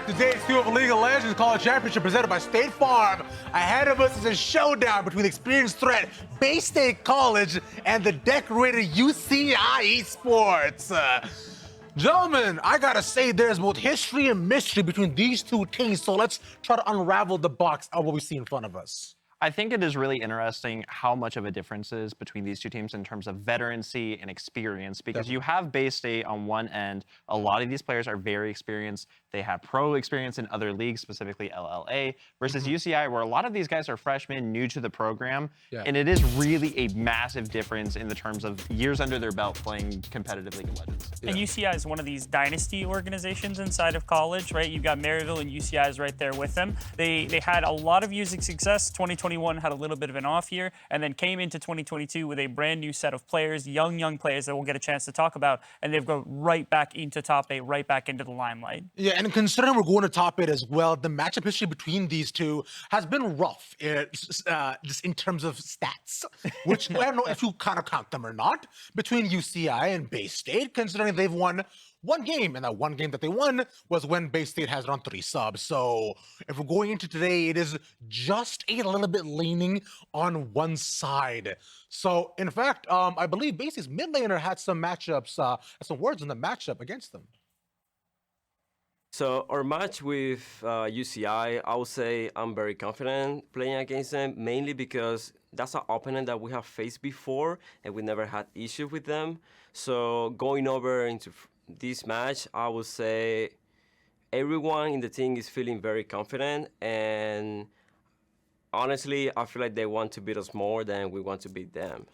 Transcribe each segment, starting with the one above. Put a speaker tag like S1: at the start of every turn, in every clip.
S1: Today's two of League of Legends College Championship presented by State Farm. Ahead of us is a showdown between the experienced threat Bay State College and the decorated UCI Esports. Gentlemen, I gotta say there's both history and mystery between these two teams, so let's try to unravel the box of what we see in front of us.
S2: I think it is really interesting how much of a difference is between these two teams in terms of veterancy and experience, because you have Bay State on one end. A lot of these players are very experienced. They have pro experience in other leagues, specifically LLA, versus UCI, where a lot of these guys are freshmen, new to the program. And it is really a massive difference in the terms of years under their belt playing competitive League of Legends.
S3: And UCI is one of these dynasty organizations inside of college, right? You've got Maryville and UCI is right there with them. They had a lot of years of success. 2021 had a little bit of an off year, and then came into 2022 with a brand new set of players, young players that we'll get a chance to talk about, and they've gone right back into top 8, right back into the limelight.
S1: Yeah, and considering we're going to top 8 as well, the matchup history between these two has been rough, just in terms of stats, which I don't know if you kind of count them or not, between UCI and Bay State, considering they've won one game, and that one game that they won was when Bay State has around 3 subs. So if we're going into today, it is just a little bit leaning on one side. So in fact, I believe Bay State's mid laner had some matchups, some words in the matchup against them.
S4: So our match with UCI, I would say I'm very confident playing against them, mainly because that's an opponent that we have faced before, and we never had issues with them. So going over into this match, I would say everyone in the team is feeling very confident, and honestly, I feel like they want to beat us more than we want to beat them.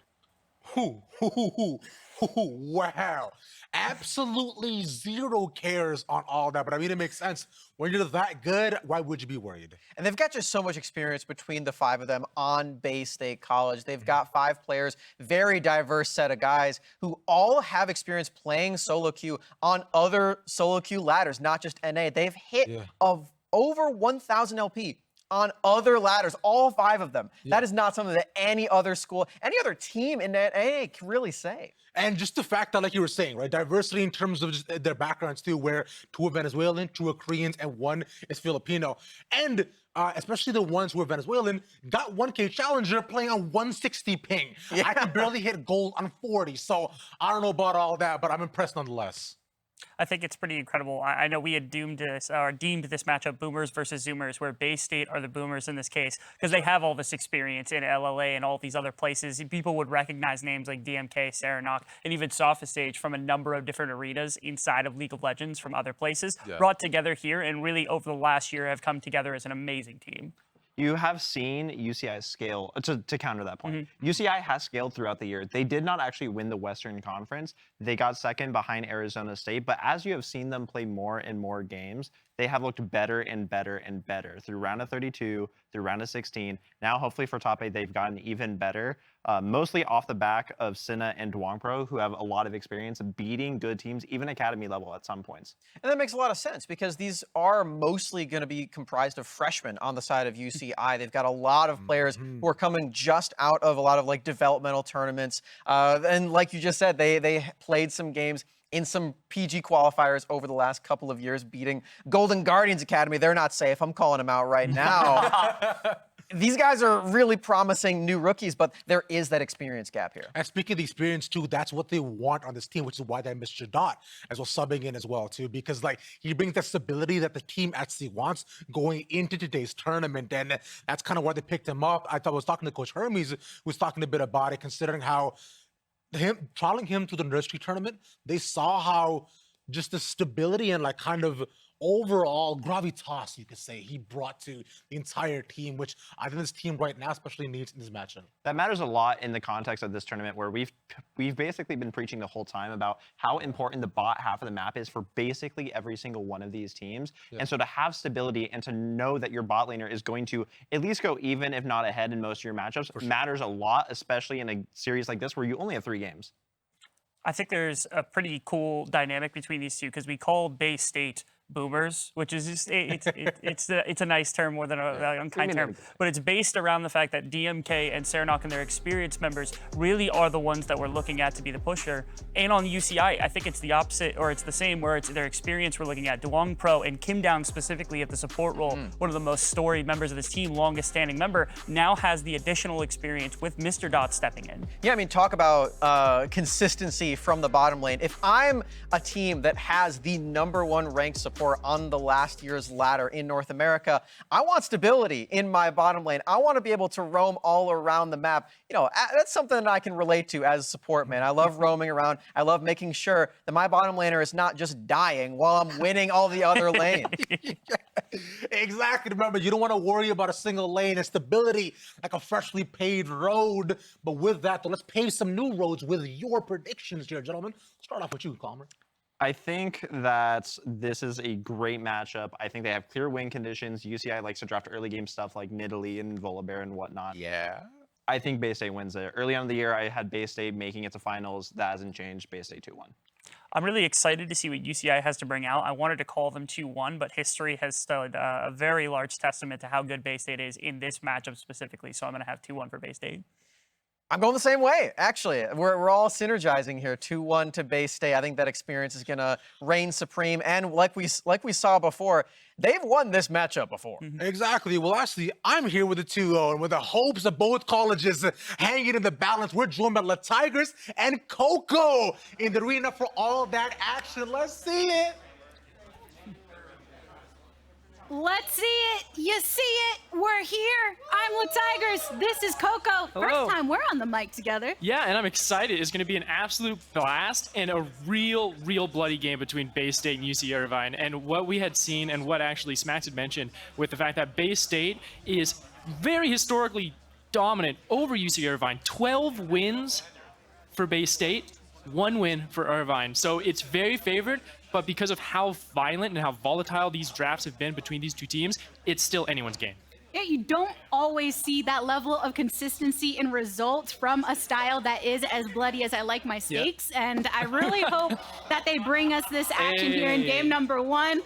S1: Wow. Absolutely zero cares on all that, but I mean, it makes sense. When you're that good, why would you be worried?
S5: And they've got just so much experience between the 5 of them on Bay State College. They've got 5 players, very diverse set of guys who all have experience playing solo queue on other solo queue ladders, not just NA. They've hit of over 1,000 LP on other ladders, all 5 of them. That is not something that any other school, any other team in NA can really say.
S1: And just the fact that, like you were saying, right, diversity in terms of just their backgrounds too, where 2 are Venezuelan, 2 are Koreans, and 1 is Filipino. And especially the ones who are Venezuelan, got 1K Challenger playing on 160 ping. I can barely hit gold on 40. So I don't know about all that, but I'm impressed nonetheless.
S3: I think it's pretty incredible. I know we had deemed this matchup Boomers versus Zoomers, where Bay State are the Boomers in this case, because they have all this experience in LLA and all these other places. People would recognize names like DMK, Saranoc, and even Sophist Stage from a number of different arenas inside of League of Legends from other places, brought together here, and really over the last year have come together as an amazing team.
S2: You have seen UCI scale, to counter that point. UCI has scaled throughout the year. They did not actually win the Western Conference. They got second behind Arizona State, but as you have seen them play more and more games, they have looked better and better and better through round of 32, through round of 16. Now, hopefully for top 8, they've gotten even better, mostly off the back of Sinna and Dwangpro, who have a lot of experience beating good teams, even academy level at some points.
S5: And that makes a lot of sense, because these are mostly going to be comprised of freshmen on the side of UCI. They've got a lot of players who are coming just out of a lot of like developmental tournaments. And like you just said, they played some games in some PG qualifiers over the last couple of years, beating Golden Guardians Academy. They're not safe. I'm calling them out right now. These guys are really promising new rookies, but there is that experience gap here.
S1: And speaking of the experience too, that's what they want on this team, which is why they missed Jadot as well, subbing in as well too, because like he brings that stability that the team actually wants going into today's tournament, and that's kind of why they picked him up. I was talking to Coach Hermes, who was talking a bit about it, considering how trialing him to the nursery tournament, they saw how just the stability and like kind of overall gravitas, you could say, he brought to the entire team, which I think this team right now especially needs in this matchup.
S2: That matters a lot in the context of this tournament, where we've basically been preaching the whole time about how important the bot half of the map is for basically every single one of these teams. And so to have stability and to know that your bot laner is going to at least go even, if not ahead, in most of your matchups matters a lot, especially in a series like this where you only have 3 games.
S3: I think there's a pretty cool dynamic between these two, because we call Bay State boomers, which is just, it's a nice term more than an unkind term, but it's based around the fact that DMK and Serenok and their experienced members really are the ones that we're looking at to be the pusher. And on UCI, I think it's the opposite, or it's the same, where it's their experience we're looking at. Duong Pro and Kim Down specifically at the support role, one of the most storied members of this team, longest standing member, now has the additional experience with Mr. Dot stepping in.
S5: Yeah, I mean, talk about consistency from the bottom lane. If I'm a team that has the #1 ranked support on the last year's ladder in North America, I want stability in my bottom lane. I want to be able to roam all around the map. You know, that's something that I can relate to as a support man. I love roaming around. I love making sure that my bottom laner is not just dying while I'm winning all the other lanes.
S1: Exactly. Remember, you don't want to worry about a single lane and stability like a freshly paved road. But with that, though, let's pave some new roads with your predictions here, gentlemen. Start off with you, Calmer.
S2: I think that this is a great matchup. I think they have clear win conditions. UCI likes to draft early game stuff like Nidalee and Volibear and whatnot.
S1: Yeah.
S2: I think Bay State wins there. Early on in the year, I had Bay State making it to finals. That hasn't changed. Bay State 2-1.
S3: I'm really excited to see what UCI has to bring out. I wanted to call them 2-1, but history has stood a very large testament to how good Bay State is in this matchup specifically. So I'm going to have 2-1 for Bay State.
S5: I'm going the same way, actually. We're all synergizing here, 2-1 to Bay State. I think that experience is going to reign supreme. And like we saw before, they've won this matchup before.
S1: Exactly. Well, actually, I'm here with the 2-0, and with the hopes of both colleges hanging in the balance, we're joined by La Tigers and Coco in the arena for all that action. Let's see it.
S6: Let's see it. You see it. We're here. I'm La Tigers. This is Coco.
S7: Hello.
S6: First time we're on the mic together.
S7: Yeah, and I'm excited. It's going to be an absolute blast and a real bloody game between Bay State and UC Irvine. And what we had seen and what actually Smacks had mentioned with the fact that Bay State is very historically dominant over UC Irvine. 12 wins for Bay State, 1 win for Irvine. So it's very favored. But because of how violent and how volatile these drafts have been between these two teams, it's still anyone's game.
S6: Yeah, you don't always see that level of consistency in results from a style that is as bloody as I like my steaks. Yep. And I really hope that they bring us this action here in game #1.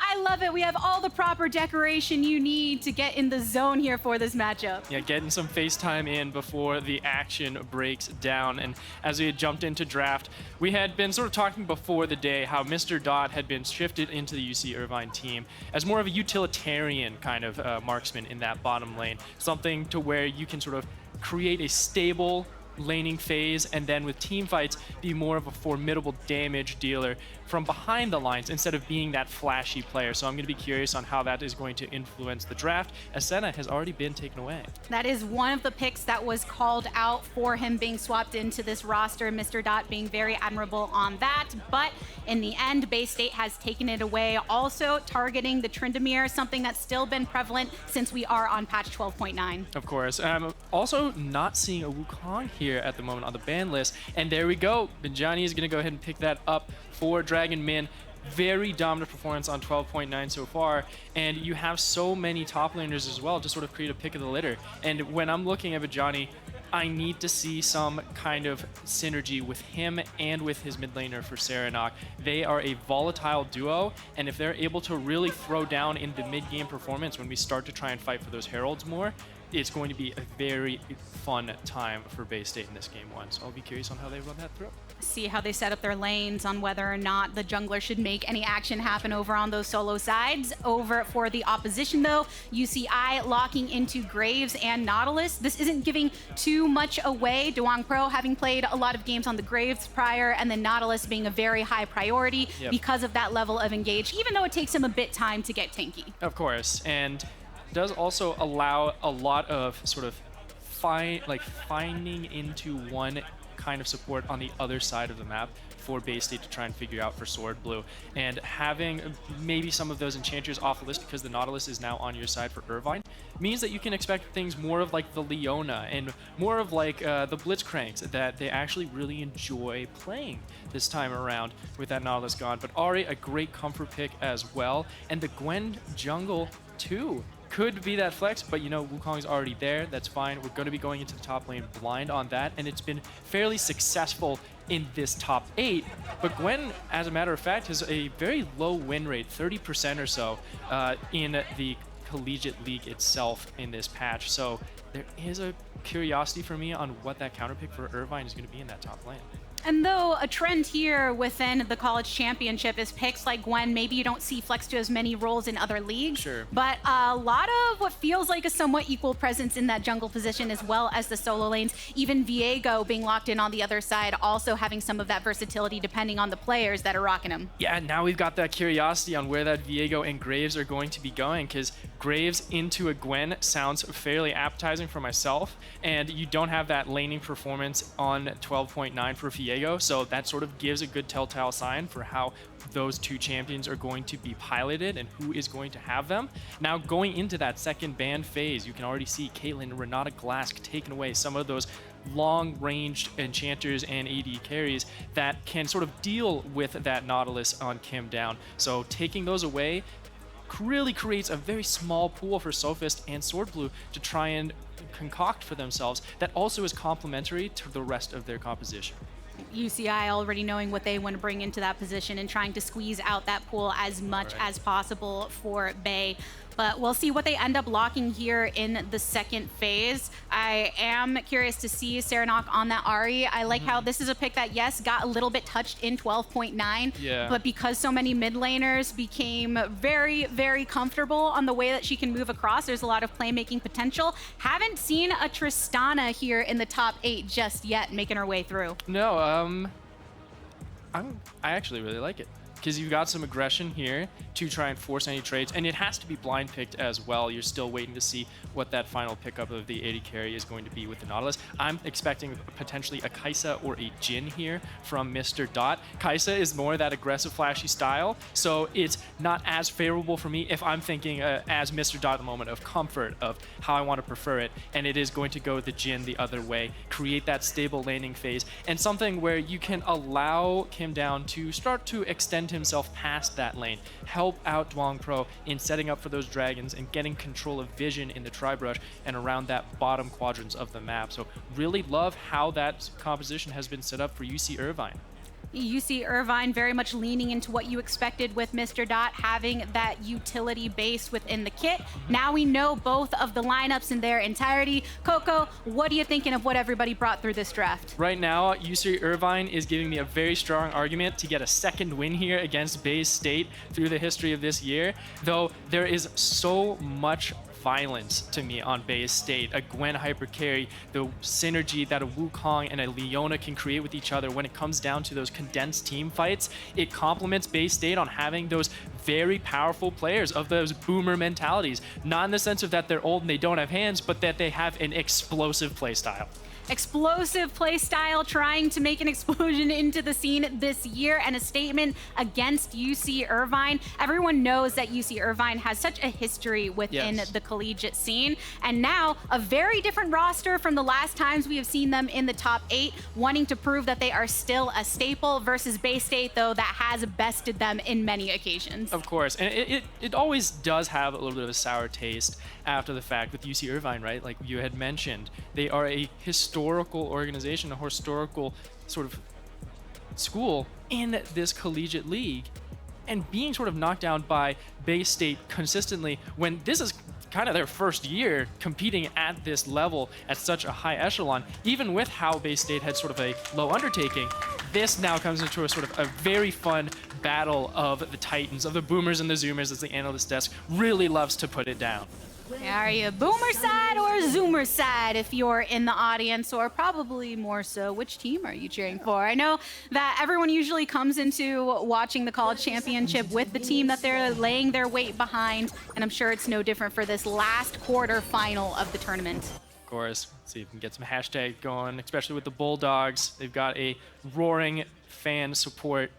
S6: I love it. We have all the proper decoration you need to get in the zone here for this matchup.
S7: Yeah, getting some FaceTime in before the action breaks down. And as we had jumped into draft, we had been sort of talking before the day how Mr. Dot had been shifted into the UC Irvine team as more of a utilitarian kind of marksman in that bottom lane. Something to where you can sort of create a stable laning phase and then with team fights be more of a formidable damage dealer from behind the lines instead of being that flashy player. So I'm going to be curious on how that is going to influence the draft, as Senna has already been taken away.
S6: That is one of the picks that was called out for him being swapped into this roster, Mr. Dot being very admirable on that. But in the end, Bay State has taken it away, also targeting the Tryndamere, something that's still been prevalent since we are on patch 12.9.
S7: Of course. I'm also not seeing a Wukong here at the moment on the ban list. And there we go. Benjani is going to go ahead and pick that up for Dragon Min. Very dominant performance on 12.9 so far, and you have so many top laners as well to sort of create a pick of the litter. And when I'm looking at Vijani, I need to see some kind of synergy with him and with his mid laner for Serenok. They are a volatile duo, and if they're able to really throw down in the mid-game performance when we start to try and fight for those heralds more, it's going to be a very fun time for Bay State in this game 1. So I'll be curious on how they run that through.
S6: See how they set up their lanes, on whether or not the jungler should make any action happen over on those solo sides. Over for the opposition though, UCI locking into Graves and Nautilus. This isn't giving too much away. Duong Pro having played a lot of games on the Graves prior, and then Nautilus being a very high priority because of that level of engage, even though it takes him a bit time to get tanky.
S7: Of course, and does also allow a lot of sort of finding into one kind of support on the other side of the map for Bay State to try and figure out for Sword Blue, and having maybe some of those enchanters off the list because the Nautilus is now on your side for Irvine means that you can expect things more of like the Leona and more of like the Blitzcranks that they actually really enjoy playing this time around with that Nautilus gone. But Ari, a great comfort pick as well, and the Gwen jungle too. could be that flex, but you know, Wukong's already there. That's fine. We're going to be going into the top lane blind on that, and it's been fairly successful in this top 8. But Gwen, as a matter of fact, has a very low win rate, 30% or so, in the Collegiate League itself in this patch. So there is a curiosity for me on what that counter pick for Irvine is going to be in that top lane.
S6: And though a trend here within the college championship is picks like Gwen, maybe you don't see flex to as many roles in other leagues,
S7: Sure.
S6: but a lot of what feels like a somewhat equal presence in that jungle position as well as the solo lanes, even Viego being locked in on the other side, also having some of that versatility depending on the players that are rocking him.
S7: Yeah, now we've got that curiosity on where that Viego and Graves are going to be going, because Graves into a Gwen sounds fairly appetizing for myself, and you don't have that laning performance on 12.9 for Viego, so that sort of gives a good telltale sign for how those two champions are going to be piloted and who is going to have them. Now, going into that second ban phase, you can already see Caitlyn, Renata Glask taking away some of those long-ranged enchanters and AD carries that can sort of deal with that Nautilus on Kim down. So taking those away really creates a very small pool for Sophist and Swordblue to try and concoct for themselves that also is complementary to the rest of their composition.
S6: UCI already knowing what they want to bring into that position and trying to squeeze out that pool as much as possible for Bay. But we'll see what they end up locking here in the second phase. I am curious to see Serenok on that Ahri. I like how this is a pick that, yes, got a little bit touched in 12.9,
S7: Yeah.
S6: but because so many mid laners became very, very comfortable on the way that she can move across, there's a lot of playmaking potential. Haven't seen a Tristana here in the top 8 just yet, making her way through.
S7: No, I actually really like it, because you've got some aggression here to try and force any trades, and it has to be blind picked as well. You're still waiting to see what that final pickup of the AD carry is going to be with the Nautilus. I'm expecting potentially a Kaisa or a Jhin here from Mr. Dot. Kaisa is more that aggressive, flashy style, so it's not as favorable for me if I'm thinking as Mr. Dot at the moment of comfort, of how I want to prefer it, and it is going to go the Jhin the other way, create that stable laning phase, and something where you can allow Kim down to start to extend himself past that lane, help out Dwang Pro in setting up for those dragons and getting control of vision in the tri-brush and around that bottom quadrants of the map. So really love how that composition has been set up for UC Irvine.
S6: UC Irvine very much leaning into what you expected with Mr. Dot, having that utility base within the kit. Now we know both of the lineups in their entirety. Coco, what are you thinking of what everybody brought through this draft?
S7: Right now, UC Irvine is giving me a very strong argument to get a second win here against Bay State through the history of this year, though there is so much violence to me on Bay State. A Gwen hyper carry, the synergy that a Wukong and a Leona can create with each other when it comes down to those condensed team fights, it complements Bay State on having those very powerful players of those boomer mentalities. Not in the sense of that they're old and they don't have hands, but that they have an explosive playstyle.
S6: Explosive play style, trying to make an explosion into the scene this year, and a statement against UC Irvine. Everyone knows that UC Irvine has such a history within the collegiate scene, and now a very different roster from the last times we have seen them in the top 8, wanting to prove that they are still a staple versus Bay State, though, that has bested them in many occasions.
S7: Of course, and it always does have a little bit of a sour taste after the fact with UC Irvine, right? Like you had mentioned, they are a historical organization, a historical sort of school in this collegiate league, and being sort of knocked down by Bay State consistently when this is kind of their first year competing at this level at such a high echelon, even with how Bay State had sort of a low undertaking, this now comes into a sort of a very fun battle of the titans, of the boomers and the zoomers, as the analyst desk really loves to put it down.
S6: Are you boomer side or zoomer side if you're in the audience, or probably more so, which team are you cheering for? I know that everyone usually comes into watching the college championship with the team that they're laying their weight behind, and I'm sure it's no different for this last quarter final of the tournament.
S7: Of course, let's see if we can get some hashtag going, especially with the Bulldogs. They've got a roaring fan support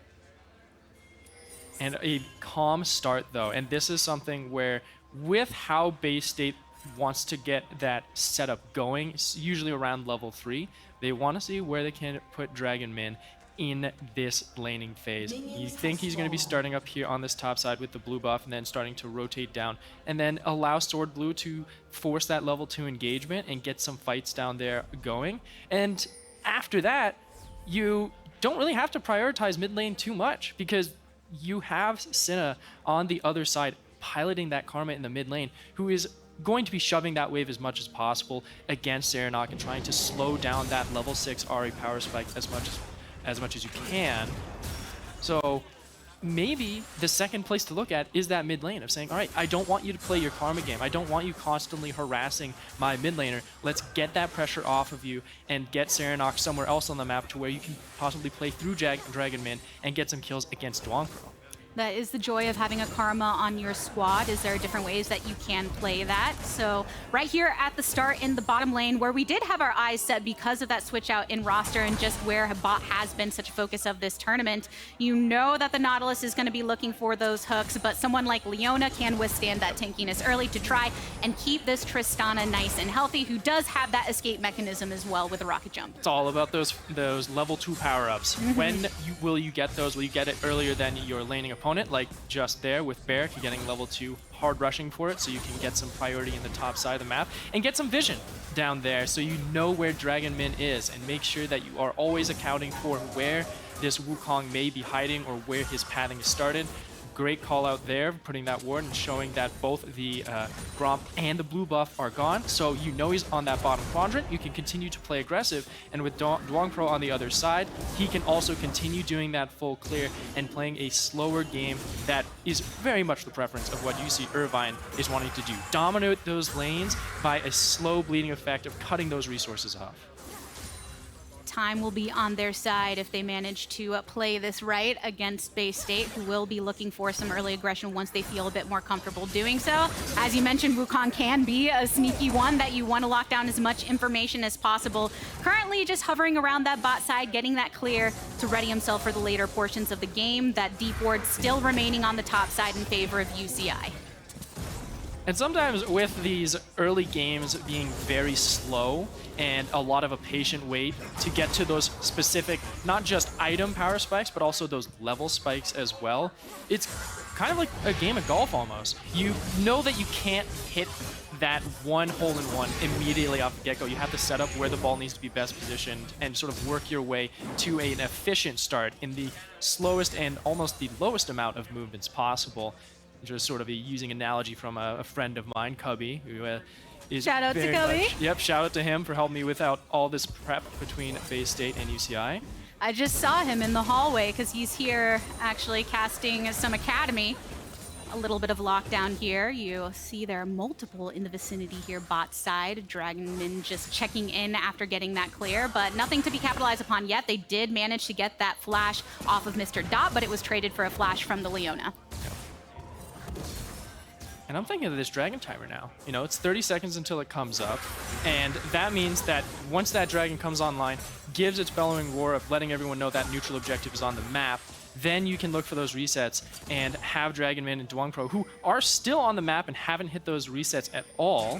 S7: and a calm start though, and this is something where with how Bay State wants to get that setup going, it's usually around level 3, they want to see where they can put Dragon Min in this laning phase. You think he's going to be starting up here on this top side with the blue buff and then starting to rotate down and then allow Sword Blue to force that level 2 engagement and get some fights down there going. And after that, you don't really have to prioritize mid lane too much because you have Cinna on the other side piloting that Karma in the mid lane, who is going to be shoving that wave as much as possible against Serenok and trying to slow down that level 6 Ahri power spike as much as you can. So maybe the second place to look at is that mid lane of saying, all right, I don't want you to play your Karma game. I don't want you constantly harassing my mid laner. Let's get that pressure off of you and get Serenok somewhere else on the map to where you can possibly play through Dragon Min and get some kills against Dwangpro.
S6: That is the joy of having a Karma on your squad, is there are different ways that you can play that. So right here at the start in the bottom lane, where we did have our eyes set because of that switch out in roster and just where bot has been such a focus of this tournament, you know that the Nautilus is going to be looking for those hooks, but someone like Leona can withstand that tankiness early to try and keep this Tristana nice and healthy, who does have that escape mechanism as well with a rocket jump.
S7: It's all about those level 2 power-ups. When will you get those? Will you get it earlier than your laning opponent, like just there with Barrick? You're getting level 2 hard rushing for it, so you can get some priority in the top side of the map and get some vision down there so you know where Dragon Min is, and make sure that you are always accounting for where this Wukong may be hiding or where his pathing is started. Great call out there, putting that ward and showing that both the Gromp and the blue buff are gone. So you know he's on that bottom quadrant. You can continue to play aggressive. And with Dwangpro on the other side, he can also continue doing that full clear and playing a slower game that is very much the preference of what UC Irvine is wanting to do. Dominate those lanes by a slow bleeding effect of cutting those resources off.
S6: Time will be on their side if they manage to play this right against Bay State, who will be looking for some early aggression once they feel a bit more comfortable doing so. As you mentioned, Wukong can be a sneaky one that you want to lock down as much information as possible. Currently just hovering around that bot side, getting that clear to ready himself for the later portions of the game. That deep ward still remaining on the top side in favor of UCI.
S7: And sometimes with these early games being very slow and a lot of a patient wait to get to those specific, not just item power spikes, but also those level spikes as well, it's kind of like a game of golf almost. You know that you can't hit that one hole-in-one immediately off the get-go. You have to set up where the ball needs to be best positioned and sort of work your way to an efficient start in the slowest and almost the lowest amount of movements possible. Just sort of using analogy from a friend of mine, Cubby, who is
S6: shout out to Cubby.
S7: Yep, shout out to him for helping me without all this prep between Bay State and UCI.
S6: I just saw him in the hallway because he's here actually casting some Academy. A little bit of lockdown here. You see there are multiple in the vicinity here, bot side. Dragon Min just checking in after getting that clear, but nothing to be capitalized upon yet. They did manage to get that flash off of Mr. Dot, but it was traded for a flash from the Leona.
S7: And I'm thinking of this Dragon timer now. You know, it's 30 seconds until it comes up, and that means that once that Dragon comes online, gives its bellowing roar of letting everyone know that neutral objective is on the map, then you can look for those resets and have Dragon Min and Dwangpro, who are still on the map and haven't hit those resets at all,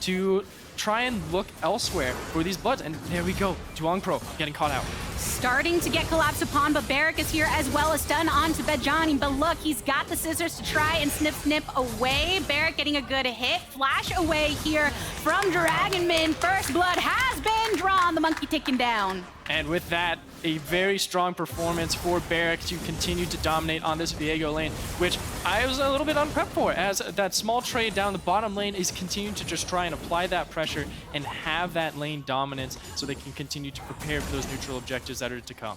S7: to try and look elsewhere for these bloods. And there we go, Dwangpro getting caught out.
S6: Starting to get collapsed upon, but Barrick is here as well, as stun onto Bejani. But look, he's got the scissors to try and snip away. Barrick getting a good hit. Flash away here from Dragon Min. First blood has been drawn. The monkey taken down.
S7: And with that, a very strong performance for Barrick to continue to dominate on this Viego lane, which I was a little bit unprepped for, as that small trade down the bottom lane is continuing to just try and apply that pressure and have that lane dominance so they can continue to prepare for those neutral objectives that are to come.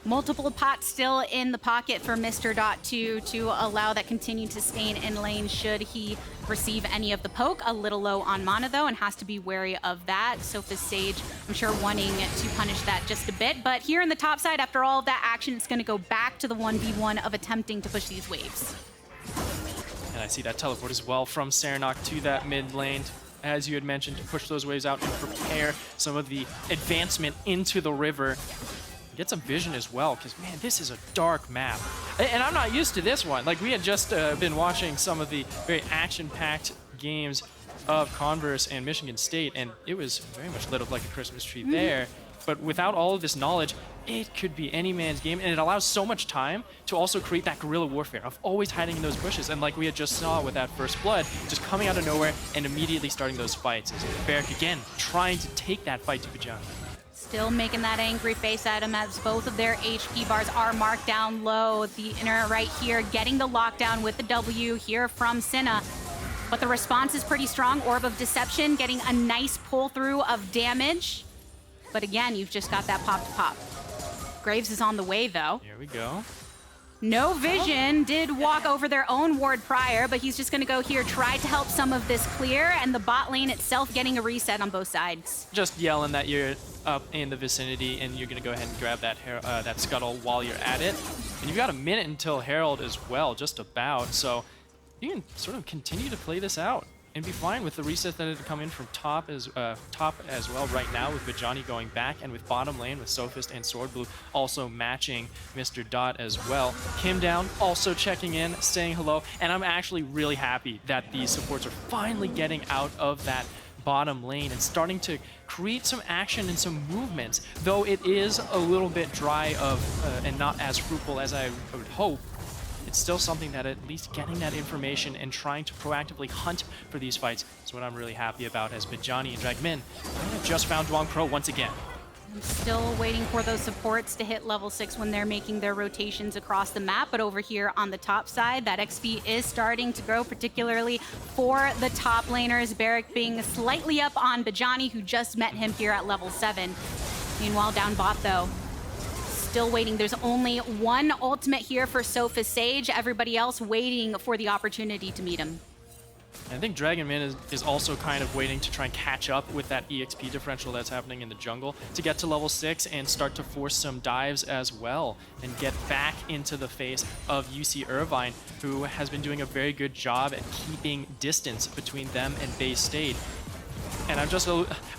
S6: Multiple pots still in the pocket for Mr. Dot 2 to allow that continue to sustain in lane should he receive any of the poke. A little low on mana though, and has to be wary of that. Sophis Sage, I'm sure, wanting to punish that just a bit. But here in the top side, after all of that action, it's going to go back to the 1v1 of attempting to push these waves.
S7: And I see that teleport as well from Serenok to that mid lane, as you had mentioned, to push those waves out and prepare some of the advancement into the river. Get some vision as well, because man, this is a dark map. And I'm not used to this one. Like, we had just been watching some of the very action-packed games of Converse and Michigan State, and it was very much lit up like a Christmas tree there. But without all of this knowledge, it could be any man's game, and it allows so much time to also create that guerrilla warfare of always hiding in those bushes. And like we had just saw with that first blood, just coming out of nowhere and immediately starting those fights. As Barrick again trying to take that fight to Bajani.
S6: Still making that angry face at him as both of their HP bars are marked down low. The inner right here getting the lockdown with the W here from Senna. But the response is pretty strong. Orb of Deception getting a nice pull through of damage. But again, you've just got that pop to pop. Graves is on the way though.
S7: Here we go.
S6: No Vision did walk over their own ward prior, but he's just gonna go here, try to help some of this clear, and the bot lane itself getting a reset on both sides.
S7: Just yelling that you're up in the vicinity and you're gonna go ahead and grab that that scuttle while you're at it. And you've got a minute until Herald as well, just about. So you can sort of continue to play this out and be fine with the reset that had come in from top as well right now, with Bajani going back, and with bottom lane with Sophist and Sword Blue also matching Mr. Dot as well. Kim down, also checking in, saying hello, and I'm actually really happy that these supports are finally getting out of that bottom lane and starting to create some action and some movements, though it is a little bit dry and not as fruitful as I would hope. It's still something that at least getting that information and trying to proactively hunt for these fights is what I'm really happy about, as Bajani and Dragmin have just found Duong Pro once again.
S6: I'm still waiting for those supports to hit level 6 when they're making their rotations across the map, but over here on the top side, that XP is starting to grow, particularly for the top laners. Barrick being slightly up on Bajani, who just met him here at level 7. Meanwhile, down bot though, still waiting. There's only one ultimate here for Sophist Sage. Everybody else waiting for the opportunity to meet him.
S7: I think Dragonman is also kind of waiting to try and catch up with that EXP differential that's happening in the jungle to get to level 6 and start to force some dives as well and get back into the face of UC Irvine, who has been doing a very good job at keeping distance between them and Bay State. And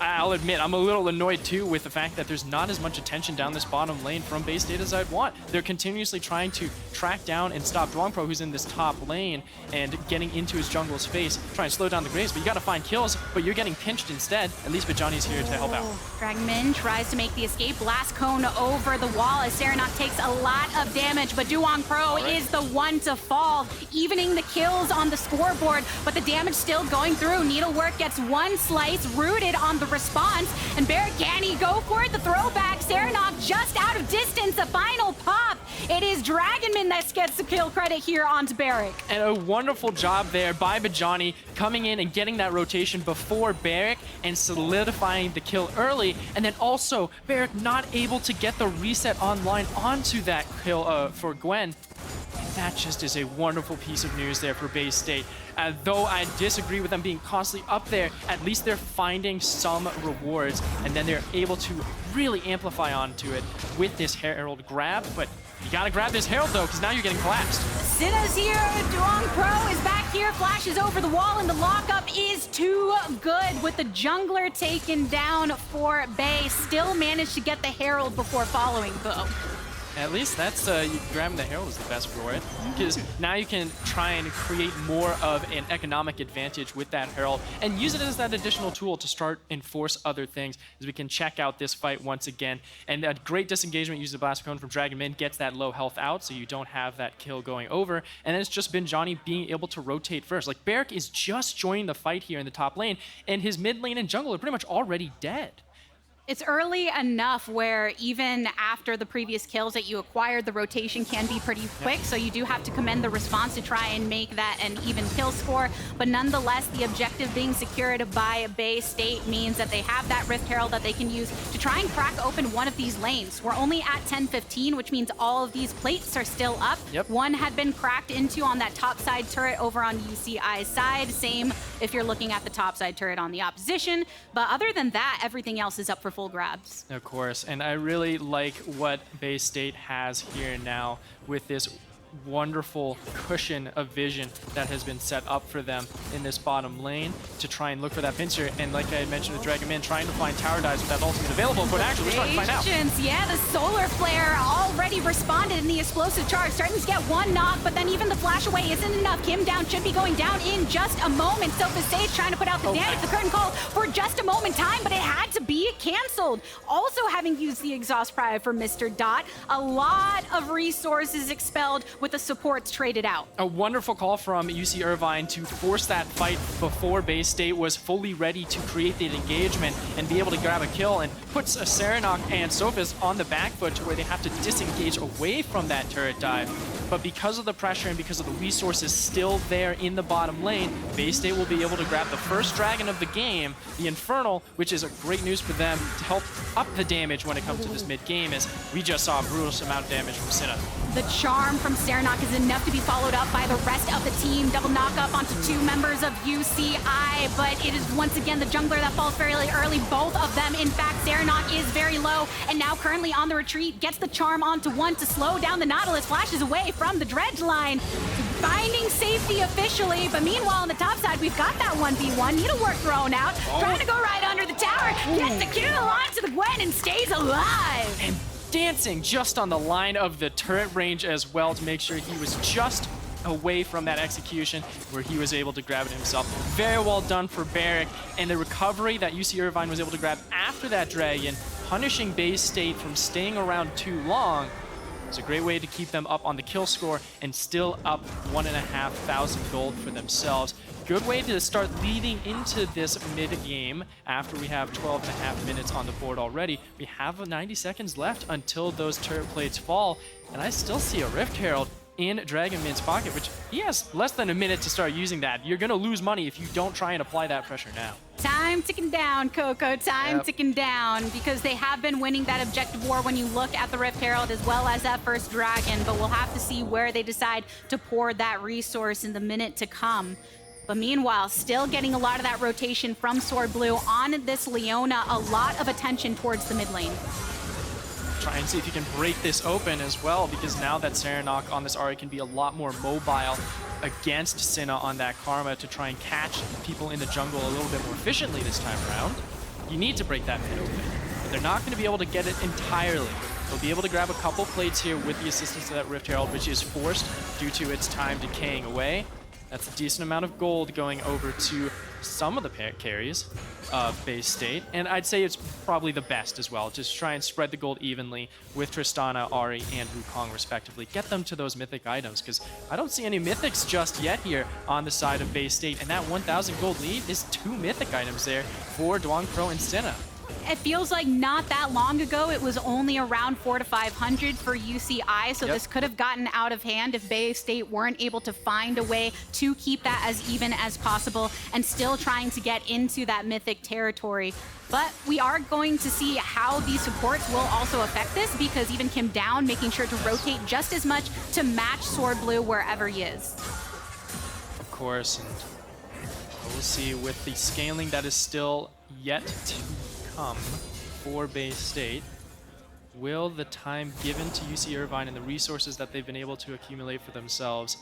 S7: I'll admit, I'm a little annoyed too with the fact that there's not as much attention down this bottom lane from Bay State as I'd want. They're continuously trying to track down and stop Duong Pro, who's in this top lane, and getting into his jungle's face, trying to slow down the Graves, but you gotta find kills, but you're getting pinched instead. At least Bajani's here to help out.
S6: Dragmin tries to make the escape. Blast Cone over the wall as Serenok takes a lot of damage, but Duong Pro is the one to fall, evening the kills on the scoreboard, but the damage still going through. Needlework gets one slice, rooted on the response, and Barrick, can he go for it? The throwback, Serenok just out of distance, the final pop. It is Dragonman that gets the kill credit here onto Barrick.
S7: And a wonderful job there by Bajani, coming in and getting that rotation before Barrick and solidifying the kill early, and then also Barrick not able to get the reset online onto that kill for Gwen. That just is a wonderful piece of news there for Bay State. Though I disagree with them being constantly up there, at least they're finding some rewards, and then they're able to really amplify onto it with this Herald grab. But you gotta grab this Herald though, because now you're getting collapsed.
S6: Sinna's here, Duong Pro is back here, flashes over the wall, and the lockup is too good with the jungler taken down for Bay. Still managed to get the Herald before following though.
S7: At least that's grabbing the Herald is the best for it, because now you can try and create more of an economic advantage with that Herald and use it as that additional tool to start and force other things, as we can check out this fight once again. And a great disengagement using the Blast Cone from Dragonmin gets that low health out, so you don't have that kill going over. And then it's just been Johnny being able to rotate first. Like, Barrick is just joining the fight here in the top lane, and his mid lane and jungle are pretty much already dead.
S6: It's early enough where even after the previous kills that you acquired, the rotation can be pretty quick, so you do have to commend the response to try and make that an even kill score. But nonetheless, the objective being secured by Bay State means that they have that Rift Herald that they can use to try and crack open one of these lanes. We're only at 10-15, which means all of these plates are still up.
S7: Yep.
S6: One had been cracked into on that top side turret over on UCI's side. Same if you're looking at the top side turret on the opposition. But other than that, everything else is up for full grabs.
S7: Of course, and I really like what Bay State has here now with this wonderful cushion of vision that has been set up for them in this bottom lane to try and look for that pincer. And like I had mentioned with Dragon Man, trying to find tower dives with that ultimate available, but actually we're starting to find out.
S6: Patience, yeah, the solar flare already responded in the explosive charge, starting to get one knock, but then even the flash away isn't enough. Kim down should be going down in just a moment. Sophie Sage trying to put out the damage. The curtain call for just a moment time, but it had to be canceled. Also having used the exhaust prior for Mr. Dot, a lot of resources expelled with the supports traded out.
S7: A wonderful call from UC Irvine to force that fight before Bay State was fully ready to create the engagement and be able to grab a kill, and puts a Serenok and Sophis on the back foot to where they have to disengage away from that turret dive. But because of the pressure and because of the resources still there in the bottom lane, Bay State will be able to grab the first dragon of the game, the Infernal, which is a great news for them to help up the damage when it comes to this mid game, as we just saw a brutal amount of damage from Cinna.
S6: The charm from Serenok is enough to be followed up by the rest of the team. Double knock up onto two members of UCI, but it is once again the jungler that falls fairly early. Both of them, in fact, Serenok is very low, and now currently on the retreat, gets the charm onto one to slow down the Nautilus, flashes away from the dredge line, finding safety officially, but meanwhile on the top side, we've got that 1v1. Needlework thrown out, trying to go right under the tower, gets the kill onto the Gwen and stays alive.
S7: And dancing just on the line of the turret range as well to make sure he was just away from that execution where he was able to grab it himself. Very well done for Barrick, and the recovery that UC Irvine was able to grab after that dragon, punishing Bay State from staying around too long. It's a great way to keep them up on the kill score and still up 1,500 gold for themselves. Good way to start leading into this mid-game after we have 12.5 minutes on the board already. We have 90 seconds left until those turret plates fall, and I still see a Rift Herald in Dragon Man's pocket, which he has less than a minute to start using that. You're going to lose money if you don't try and apply that pressure now.
S6: Time ticking down, Coco, time ticking down, because they have been winning that objective war when you look at the Rift Herald as well as that first dragon, but we'll have to see where they decide to pour that resource in the minute to come. But meanwhile, still getting a lot of that rotation from Sword Blue on this Leona, a lot of attention towards the mid lane.
S7: Try and see if you can break this open as well, because now that Serenok on this Ahri can be a lot more mobile against Cinna on that Karma to try and catch people in the jungle a little bit more efficiently this time around. You need to break that mid open, but they're not going to be able to get it entirely. They'll be able to grab a couple plates here with the assistance of that Rift Herald, which is forced due to its time decaying away. That's a decent amount of gold going over to some of the carries of Bay State, and I'd say it's probably the best as well. Just try and spread the gold evenly with Tristana, Ahri, and Wukong respectively. Get them to those mythic items, because I don't see any mythics just yet here on the side of Bay State, and that 1,000 gold lead is 2 mythic items there for Duong Pro and Cinna.
S6: It feels like not that long ago, it was only around 400 to 500 for UCI, so this could have gotten out of hand if Bay State weren't able to find a way to keep that as even as possible and still trying to get into that mythic territory. But we are going to see how these supports will also affect this, because even Kim Down making sure to rotate just as much to match Sword Blue wherever he is.
S7: Of course, and we'll see with the scaling that is still yet to come for Bay State. Will the time given to UC Irvine and the resources that they've been able to accumulate for themselves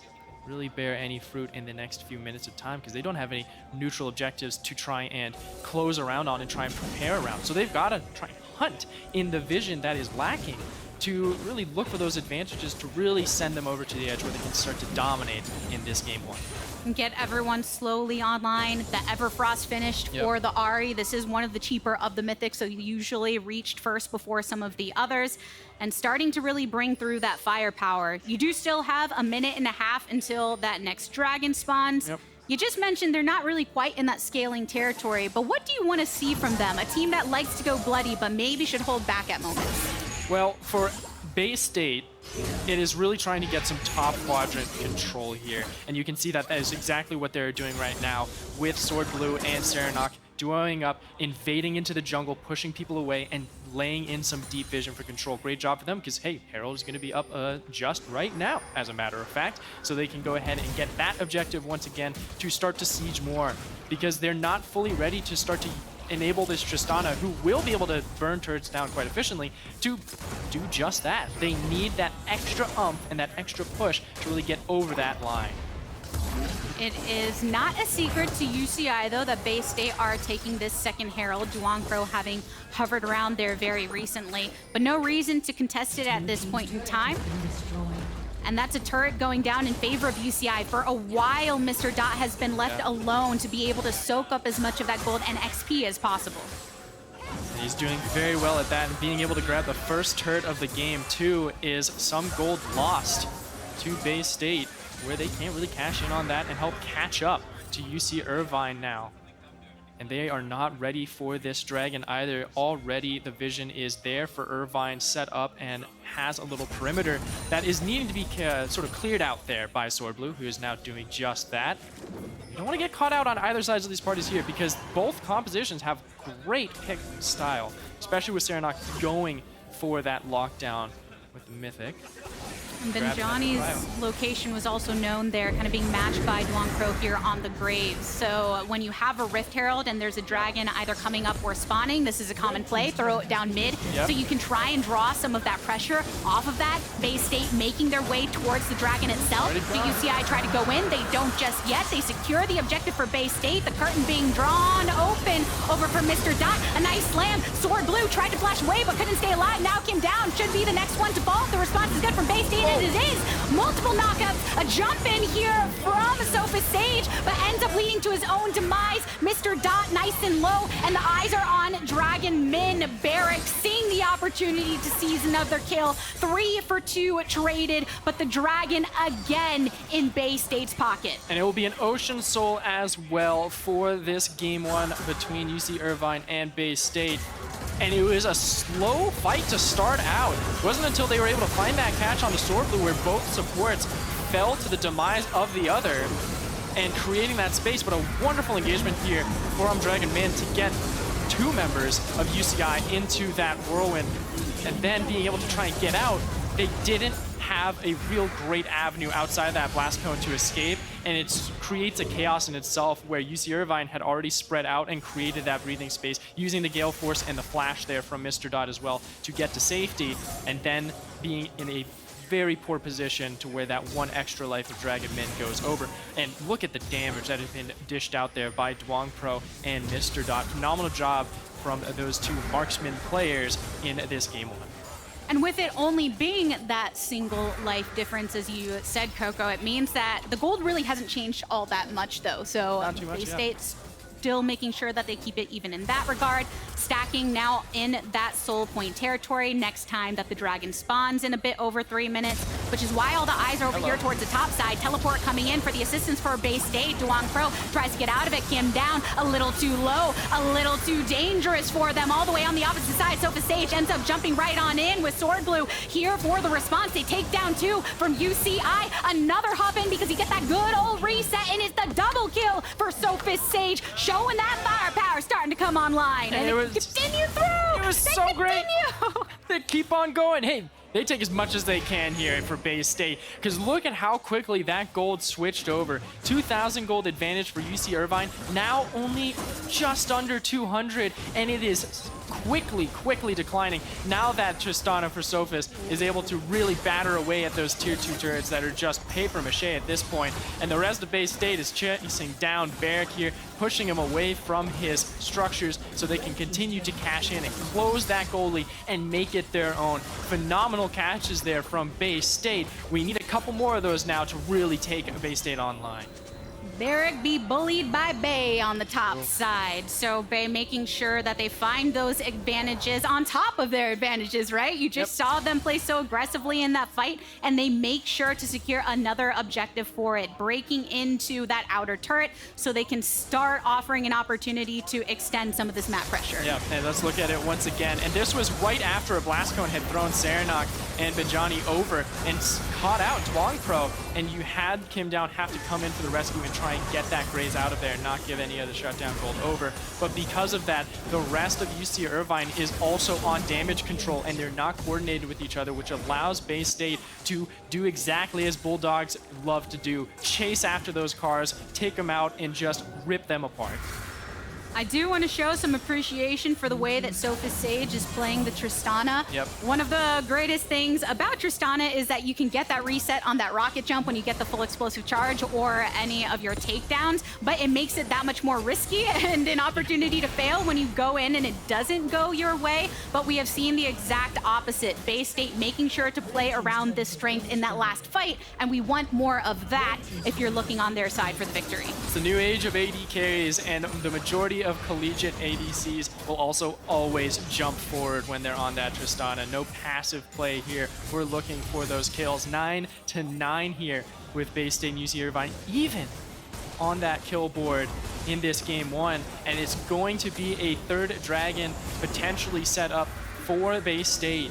S7: really bear any fruit in the next few minutes of time? Because they don't have any neutral objectives to try and close around on and try and prepare around. So they've got to try and hunt in the vision that is lacking to really look for those advantages to really send them over to the edge where they can start to dominate in this game one.
S6: Get everyone slowly online. The Everfrost finished for the Ahri. This is one of the cheaper of the mythics, so you usually reached first before some of the others, and starting to really bring through that firepower. You do still have a minute and a half until that next dragon spawns. You just mentioned they're not really quite in that scaling territory, but what do you want to see from them? A team that likes to go bloody, but maybe should hold back at moments.
S7: Well, for Bay State, it is really trying to get some top quadrant control here. And you can see that that is exactly what they're doing right now with Sword Blue and Serenok duoing up, invading into the jungle, pushing people away, and laying in some deep vision for control. Great job for them, because, hey, Herald is going to be up just right now, as a matter of fact. So they can go ahead and get that objective once again to start to siege more, because they're not fully ready to start to enable this Tristana, who will be able to burn turrets down quite efficiently, to do just that. They need that extra umph and that extra push to really get over that line.
S6: It is not a secret to UCI, though, that Bay State are taking this second Herald, Duongpro having hovered around there very recently, but no reason to contest it at this point in time. And that's a turret going down in favor of UCI. For a while, Mr. Dot has been left alone to be able to soak up as much of that gold and XP as possible.
S7: And he's doing very well at that, and being able to grab the first turret of the game, too, is some gold lost to Bay State, where they can't really cash in on that and help catch up to UC Irvine now. And they are not ready for this dragon either. Already the vision is there for Irvine, set up and has a little perimeter that is needing to be sort of cleared out there by Swordblue, who is now doing just that. You don't want to get caught out on either sides of these parties here, because both compositions have great pick style, especially with Serenok going for that lockdown with the Mythic.
S6: And Benjani's location was also known there, kind of being matched by Duongpro here on the Graves. So when you have a Rift Herald and there's a dragon either coming up or spawning, this is a common play, throw it down mid. So you can try and draw some of that pressure off of that. Bay State making their way towards the dragon itself. The UCI try to go in, they don't just yet. They secure the objective for Bay State. The curtain being drawn open over for Mr. Dot. A nice slam. Swordblue tried to flash away but couldn't stay alive. Now came down. Should be the next one to fall. The response is good from Bay State. It is multiple knockouts, a jump in here from Sophus Sage, but ends up leading to his own demise. Mr. Dot nice and low, and the eyes are on Dragon Min. Barrick seeing the opportunity to seize another kill. 3 for 2 traded, but the dragon again in Bay State's pocket.
S7: And it will be an Ocean Soul as well for this game one between UC Irvine and Bay State. And it was a slow fight to start out. It wasn't until they were able to find that catch on the Swordblue where both supports fell to the demise of the other and creating that space. But a wonderful engagement here from Dragon Min to get 2 members of UCI into that whirlwind, and then being able to try and get out. They didn't have a real great avenue outside that blast cone to escape, and it creates a chaos in itself where UC Irvine had already spread out and created that breathing space using the Gale Force and the flash there from Mr. Dot as well to get to safety, and then being in a very poor position to where that 1 extra life of Dragon Min goes over. And look at the damage that has been dished out there by Duongpro and Mr. Dot. Phenomenal job from those 2 marksman players in this game one.
S6: And with it only being that single life difference, as you said, Coco, it means that the gold really hasn't changed all that much, though. So Bay State's still making sure that they keep it even in that regard. Stacking now in that soul point territory next time that the dragon spawns in a bit over 3 minutes, which is why all the eyes are over here towards the top side. Teleport coming in for the assistance for Bay State. Duongpro tries to get out of it. Kim down a little too low, a little too dangerous for them. All the way on the opposite side, Sophus Sage ends up jumping right on in with Swordblue here for the response. They take down 2 from UCI. Another hop in because he gets that good old reset, and it's the double kill for Sophus Sage, showing that firepower starting to come online. And it continue through.
S7: It was so great. They keep on going. Hey, they take as much as they can here for Bay State, because look at how quickly that gold switched over. 2,000 gold advantage for UC Irvine, now only just under 200, and it is quickly declining now that Tristana for Sophus is able to really batter away at those tier 2 turrets that are just paper mache at this point. And the rest of Bay State is chasing down Barrick here, pushing him away from his structures so they can continue to cash in and close that goalie and make it their own. Phenomenal catches there from Bay State. We need a couple more of those now to really take Bay State online.
S6: Barrick be bullied by Bay on the top side. So Bay making sure that they find those advantages on top of their advantages, right? You just saw them play so aggressively in that fight, and they make sure to secure another objective for it, breaking into that outer turret so they can start offering an opportunity to extend some of this map pressure.
S7: Yeah, and let's look at it once again. And this was right after a blast cone had thrown Serenok and Benjani over and caught out Duongpro, and you had Kim Down have to come in for the rescue and try and get that Graze out of there and not give any of the shutdown gold over. But because of that, the rest of UC Irvine is also on damage control, and they're not coordinated with each other, which allows Bay State to do exactly as Bulldogs love to do: chase after those cars, take them out, and just rip them apart.
S6: I do want to show some appreciation for the way that Sophus Sage is playing the Tristana.
S7: Yep.
S6: One of the greatest things about Tristana is that you can get that reset on that rocket jump when you get the full explosive charge or any of your takedowns, but it makes it that much more risky and an opportunity to fail when you go in and it doesn't go your way. But we have seen the exact opposite. Bay State making sure to play around this strength in that last fight, and we want more of that if you're looking on their side for the victory.
S7: It's the new age of AD carries, and the majority of collegiate ADCs will also always jump forward when they're on that Tristana. No passive play here. We're looking for those kills. 9-9 here with Bay State and UC Irvine, even on that kill board in this game one. And it's going to be a third dragon potentially set up for Bay State.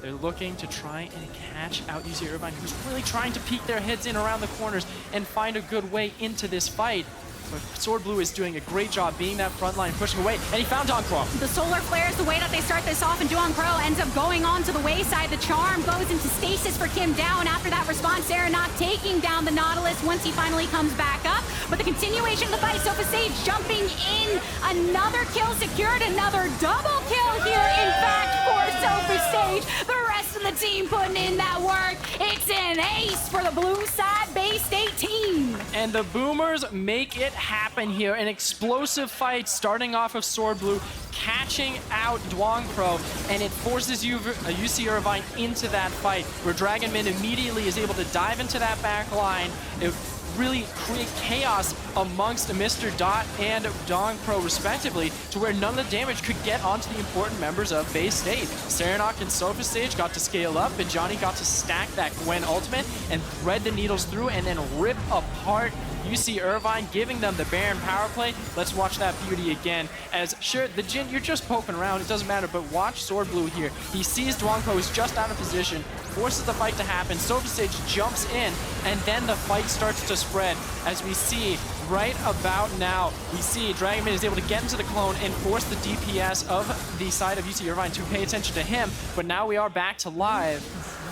S7: They're looking to try and catch out UC Irvine, who's really trying to peek their heads in around the corners and find a good way into this fight. But Sword Blue is doing a great job being that front line, pushing away, and he found Dong Pro.
S6: The solar flare is the way that they start this off, and Duong Pro ends up going on to the wayside. The charm goes into stasis for Kim Down. After that response, Serenok taking down the Nautilus once he finally comes back up. But the continuation of the fight, Sophus Sage jumping in. Another kill secured, another double kill here, in fact, for Sophus Sage. The rest of the team putting in that work. It's an ace for the blue side Bay State team.
S7: And the Boomers make it happen here. An explosive fight starting off of Sword Blue, catching out Duong Pro, and it forces UC Irvine into that fight, where Dragonman immediately is able to dive into that back line. It really create chaos amongst Mr. Dot and Dong Pro respectively, to where none of the damage could get onto the important members of Bay State. Serenok and Sophus Sage got to scale up, and Johnny got to stack that Gwen ultimate and thread the needles through and then rip apart UC Irvine, giving them the Baron power play. Let's watch that beauty again. As sure, the Jin, you're just poking around, it doesn't matter, but watch Sword Blue here. He sees Duong Pro is just out of position, forces the fight to happen. Sophus Sage jumps in, and then the fight starts to spread. As we see right about now, we see Dragonman is able to get into the clone and force the DPS of the side of UC Irvine to pay attention to him. But now we are back to live.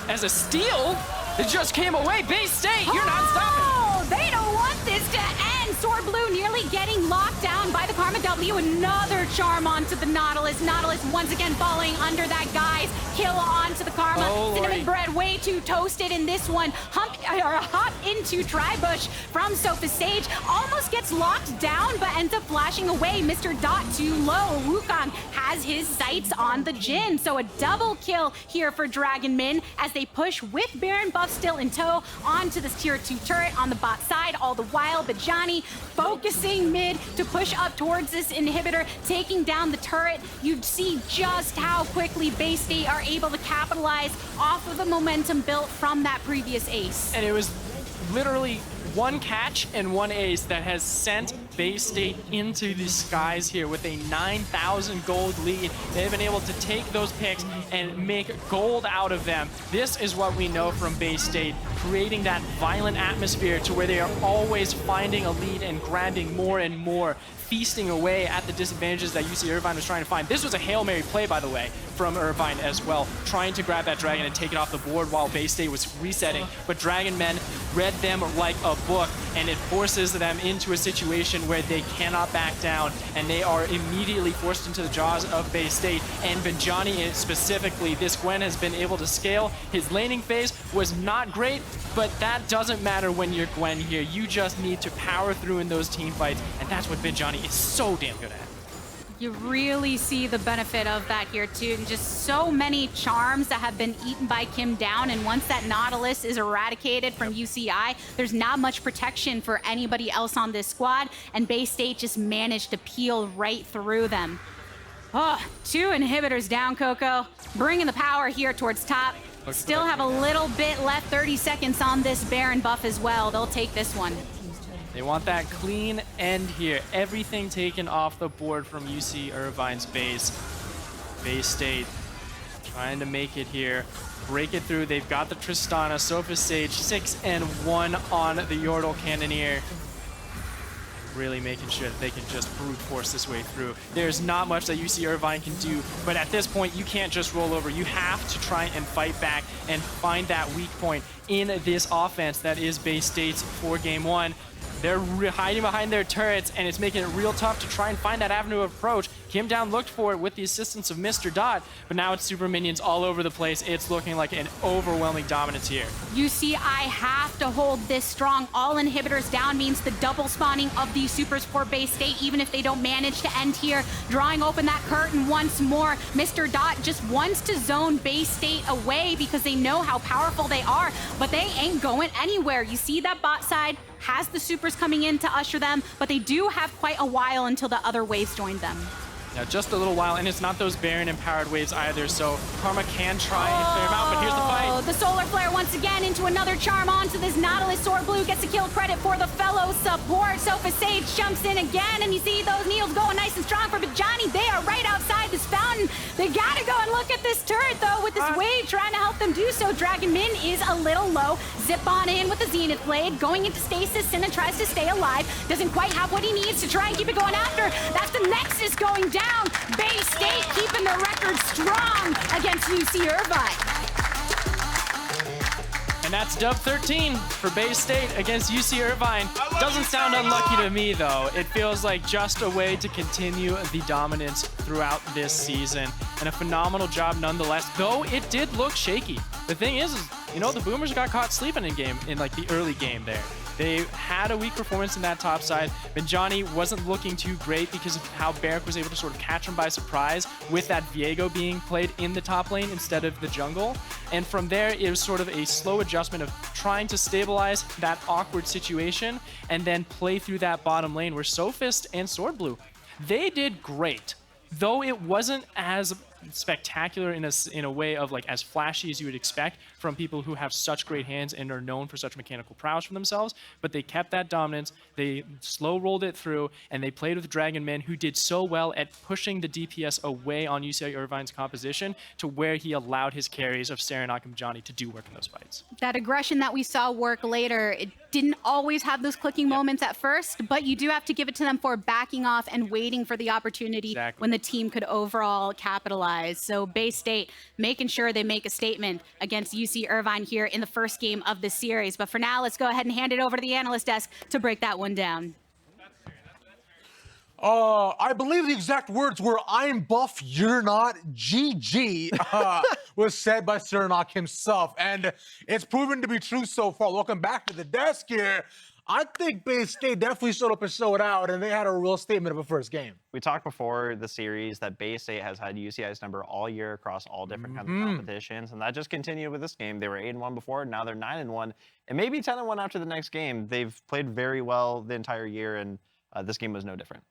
S7: As a steal, it just came away. Bay State, you're not stopping.
S6: Oh, they don't want this to end. Sword Blue nearly getting locked down by the Karma W. Another charm onto the Nautilus. Nautilus once again falling under that guy's kill onto the Karma.
S7: Oh,
S6: Cinnamon Bread way too toasted in this one. Hop into Tribush from Sophus Sage. Almost gets locked down, but ends up flashing away. Mr. Dot too low. Wukong has his sights on the Jin. So a double kill here for Dragon Min as they push with Baron buff still in tow onto this tier 2 turret on the bot side. All the while, Bajani focusing mid to push up towards this inhibitor, taking down the turret. You'd see just how quickly Bay State are able to capitalize off of the momentum built from that previous ace.
S7: And it was literally one catch and one ace that has sent Bay State into the skies here with a 9,000 gold lead. They've been able to take those picks and make gold out of them. This is what we know from Bay State, creating that violent atmosphere to where they are always finding a lead and grabbing more and more, feasting away at the disadvantages that UC Irvine was trying to find. This was a Hail Mary play, by the way, from Irvine as well, trying to grab that dragon and take it off the board while Bay State was resetting. But Dragon Men read them like a book, and it forces them into a situation where they cannot back down, and they are immediately forced into the jaws of Bay State. And Benjani specifically, this Gwen has been able to scale. His laning phase was not great, but that doesn't matter when you're Gwen here. You just need to power through in those team fights, and that's what Benjani is so damn good at.
S6: You really see the benefit of that here too, and just so many charms that have been eaten by Kim Down, and once that Nautilus is eradicated from UCI, there's not much protection for anybody else on this squad, and Bay State just managed to peel right through them. Oh, 2 inhibitors down, Coco, bringing the power here towards top. Still have a little bit left, 30 seconds on this Baron buff as well. They'll take this one.
S7: They want that clean end here. Everything taken off the board from UC Irvine's base. Bay State trying to make it here. Break it through. They've got the Tristana. Sophus Sage 6-1 on the Yordle Cannoneer. Really making sure that they can just brute force this way through. There's not much that UC Irvine can do, but at this point, you can't just roll over. You have to try and fight back and find that weak point in this offense that is Bay State's for game one. They're hiding behind their turrets, and it's making it real tough to try and find that avenue of approach. Kim Down looked for it with the assistance of Mr. Dot, but now it's super minions all over the place. It's looking like an overwhelming dominance here.
S6: UCI have to hold this strong. All inhibitors down means the double spawning of these supers for Bay State, even if they don't manage to end here. Drawing open that curtain once more. Mr. Dot just wants to zone Bay State away because they know how powerful they are, but they ain't going anywhere. You see that bot side has the supers coming in to usher them, but they do have quite a while until the other waves join them.
S7: Now, just a little while, and it's not those Baron-empowered waves either, so Karma can try and clear him out, but here's the fight.
S6: The Solar Flare once again into another charm onto this Nautilus. Sword Blue gets a kill credit for the fellow support. Sofa Sage jumps in again, and you see those Neils going nice and strong for Bajani. They are right outside this fountain. They gotta go and look at this turret, though, with this wave trying to help them do so. Dragon Min is a little low. Zip on in with the Zenith Blade, going into stasis. Sinna tries to stay alive. Doesn't quite have what he needs to try and keep it going after. That's the Nexus going down. Bay State keeping the record strong against UC Irvine.
S7: And that's dub 13 for Bay State against UC Irvine. Doesn't sound unlucky to me, though. It feels like just a way to continue the dominance throughout this season. And a phenomenal job nonetheless, though it did look shaky. The thing is, you know, the Boomers got caught sleeping in like the early game there. They had a weak performance in that top side. Benjani wasn't looking too great because of how Barrick was able to sort of catch him by surprise with that Viego being played in the top lane instead of the jungle. And from there, it was sort of a slow adjustment of trying to stabilize that awkward situation and then play through that bottom lane where Sophist and Sword Blue, they did great. Though it wasn't as spectacular in a way of like as flashy as you would expect from people who have such great hands and are known for such mechanical prowess for themselves, but they kept that dominance, they slow rolled it through, and they played with Dragon Men, who did so well at pushing the DPS away on UCI Irvine's composition to where he allowed his carries of Serenak and Johnny to do work in those fights.
S6: That aggression that we saw work later, it didn't always have those clicking moments at first, but you do have to give it to them for backing off and waiting for the opportunity when the team could overall capitalize. So Bay State making sure they make a statement against UC Irvine here in the first game of the series. But for now, let's go ahead and hand it over to the analyst desk to break that one down.
S1: I believe the exact words were, "I'm buff, you're not, GG," was said by Serenak himself. And it's proven to be true so far. Welcome back to the desk here. I think Bay State definitely showed up and showed out, and they had a real statement of a first game.
S2: We talked before the series that Bay State has had UCI's number all year across all different kinds of competitions, and that just continued with this game. They were 8-1 before, now they're 9-1, and maybe 10-1 after the next game. They've played very well the entire year, and this game was no different.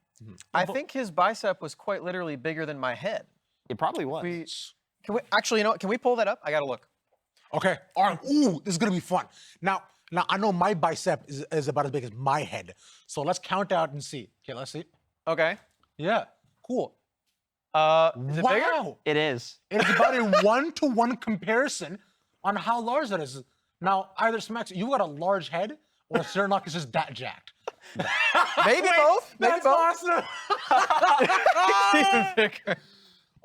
S5: I think his bicep was quite literally bigger than my head.
S2: It probably was.
S5: Can we actually, you know what? Can we pull that up? I gotta look.
S1: Okay. All right. Ooh, this is gonna be fun. Now I know my bicep is about as big as my head. So let's count out and see. Okay, let's see.
S5: Okay.
S1: Yeah. Cool.
S5: Is it bigger?
S1: Wow.
S2: It is.
S1: It's about a 1-to-1 comparison on how large that is. Now, either Smacks, you got a large head, or Serenak is just that jacked.
S5: Maybe both. Maybe
S1: That's
S5: both.
S1: awesome.
S5: Even bigger.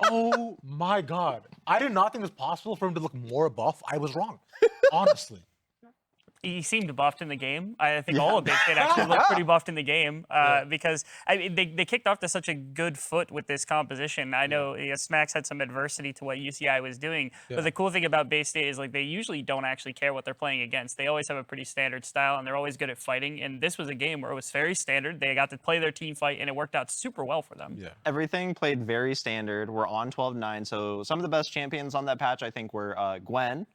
S1: Oh my God. I did not think it was possible for him to look more buff. I was wrong, honestly.
S3: He seemed buffed in the game. I think all of Bay State actually looked pretty buffed in the game because they kicked off to such a good foot with this composition. I know Smacks had some adversity to what UCI was doing, but the cool thing about Bay State is like they usually don't actually care what they're playing against. They always have a pretty standard style, and they're always good at fighting. And this was a game where it was very standard. They got to play their team fight, and it worked out super well for them.
S1: Yeah.
S2: Everything played very standard. We're on 12-9, so some of the best champions on that patch, I think, were Gwen,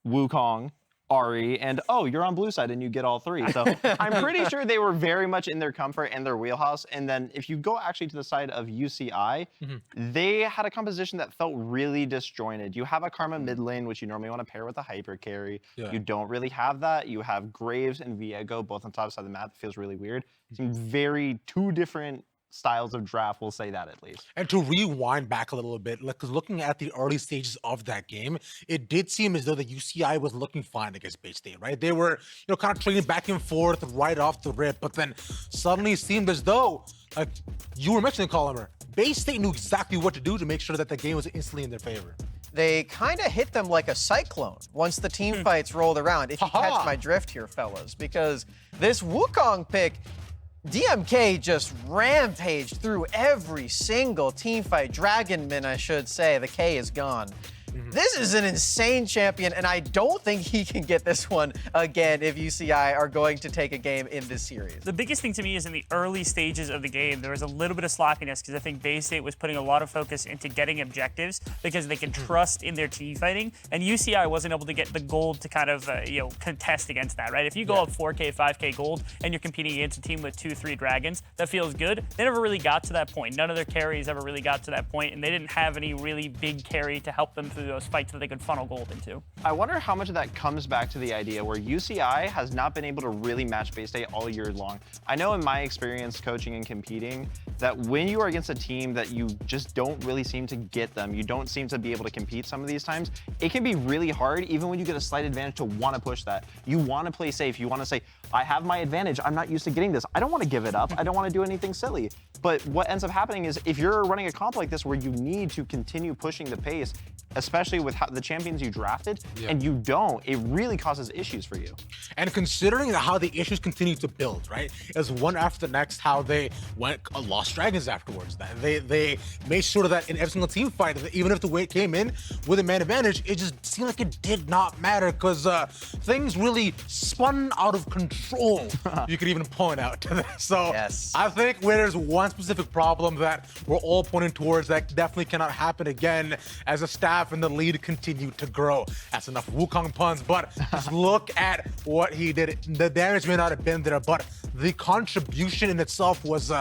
S2: Wukong, Ari, and you're on blue side and you get all three. So I'm pretty sure they were very much in their comfort and their wheelhouse. And then if you go actually to the side of UCI, they had a composition that felt really disjointed. You have a Karma mid lane, which you normally want to pair with a hyper carry. You don't really have that. You have Graves and Viego both on top side of the map. It feels really weird. Seem very two different styles of draft, we'll say that at least.
S1: And to rewind back a little bit, because looking at the early stages of that game, it did seem as though the UCI was looking fine against Bay State, right? They were, kind of trading back and forth right off the rip, but then suddenly it seemed as though, like you were mentioning, Colomer, Bay State knew exactly what to do to make sure that the game was instantly in their favor.
S5: they kind of hit them like a cyclone once the team fights rolled around. If you catch my drift here, fellas, because this Wukong pick, DMK just rampaged through every single team fight. Dragonman, I should say. The K is gone. This is an insane champion, and I don't think he can get this one again if UCI are going to take a game in this series.
S3: The biggest thing to me is in the early stages of the game, there was a little bit of sloppiness because I think Bay State was putting a lot of focus into getting objectives because they can trust in their team fighting, and UCI wasn't able to get the gold to kind of contest against that, right? If you go up 4K, 5K gold, and you're competing against a team with 2-3 dragons, that feels good. They never really got to that point. None of their carries ever really got to that point, and they didn't have any really big carry to help them through those fights that they could funnel gold into.
S2: I wonder how much of that comes back to the idea where UCI has not been able to really match Bay State all year long. I know in my experience coaching and competing that when you are against a team that you just don't really seem to get them, you don't seem to be able to compete some of these times, it can be really hard even when you get a slight advantage to want to push that. You want to play safe. You want to say, I have my advantage. I'm not used to getting this. I don't want to give it up. I don't want to do anything silly. But what ends up happening is if you're running a comp like this where you need to continue pushing the pace, especially with the champions you drafted, and you don't, it really causes issues for you.
S1: And considering how the issues continue to build, right? As one after the next, how they lost dragons afterwards. They made sure that in every single team fight, that even if the weight came in with a man advantage, it just seemed like it did not matter because things really spun out of control. You could even point out to this. So I think where there's one specific problem that we're all pointing towards that definitely cannot happen again as a staff and the lead continue to grow. That's enough Wukong puns, but just look at what he did. The damage may not have been there, but the contribution in itself was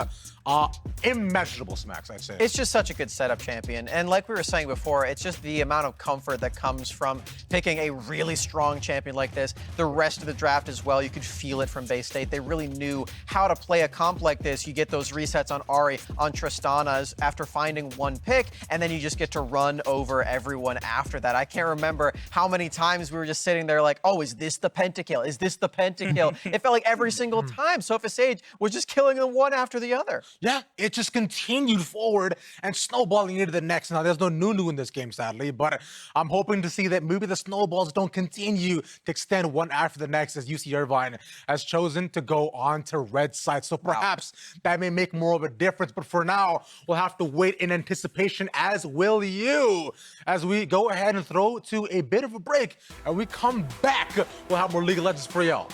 S1: immeasurable, Smacks, I'd say.
S5: It's just such a good setup champion. And like we were saying before, it's just the amount of comfort that comes from picking a really strong champion like this. The rest of the draft as well, you could feel it from Bay State. They really knew how to play a comp like this. You get those resets on Ari, on Tristana's after finding one pick, and then you just get to run over everyone after that. I can't remember how many times we were just sitting there like, oh, is this the pentakill? Is this the pentakill? It felt like every single time Sophia Sage was just killing them one after the other.
S1: Yeah, it just continued forward and snowballing into the next. Now, there's no Nunu in this game, sadly, but I'm hoping to see that maybe the snowballs don't continue to extend one after the next as UC Irvine has chosen to go on to red side. So perhaps that may make more of a difference. But for now, we'll have to wait in anticipation, as will you, as we go ahead and throw to a bit of a break. And we come back, we'll have more League of Legends for y'all.